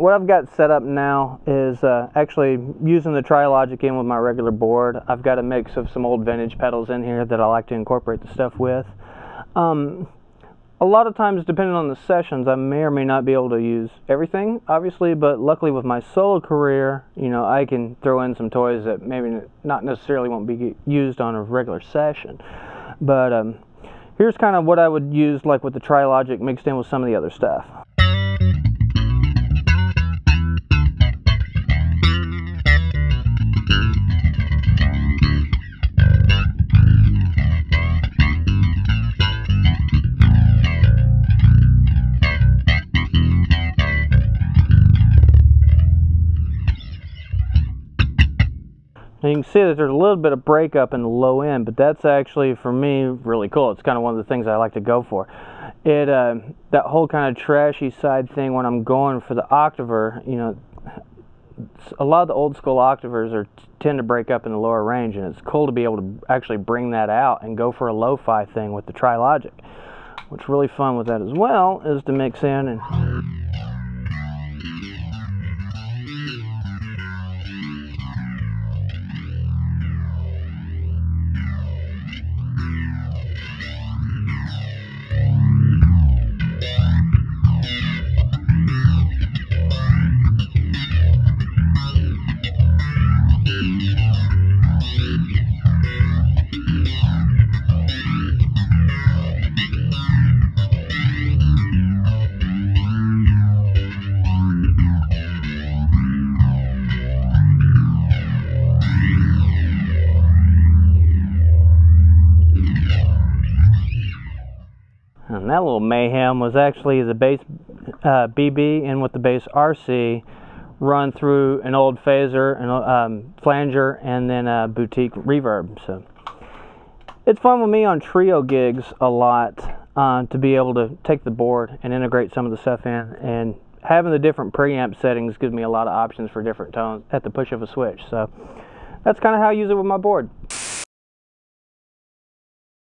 what I've got set up now is actually using the Xotic in with my regular board. I've got a mix of some old vintage pedals in here that I like to incorporate the stuff with. A lot of times, depending on the sessions, I may or may not be able to use everything, obviously, but luckily with my solo career, you know, I can throw in some toys that maybe not necessarily won't be used on a regular session. But here's kind of what I would use, like with the Xotic mixed in with some of the other stuff. And you can see that there's a little bit of breakup in the low end, but that's actually, for me, really cool. It's kind of one of the things I like to go for. That whole kind of trashy side thing when I'm going for the octaver, you know, a lot of the old school octavers tend to break up in the lower range, and it's cool to be able to actually bring that out and go for a lo-fi thing with the Xotic. What's really fun with that as well is to mix in and And that little mayhem was actually the bass BB in with the bass RC run through an old phaser, and flanger, and then a boutique reverb. So it's fun with me on trio gigs a lot to be able to take the board and integrate some of the stuff in, and having the different preamp settings gives me a lot of options for different tones at the push of a switch. So that's kind of how I use it with my board.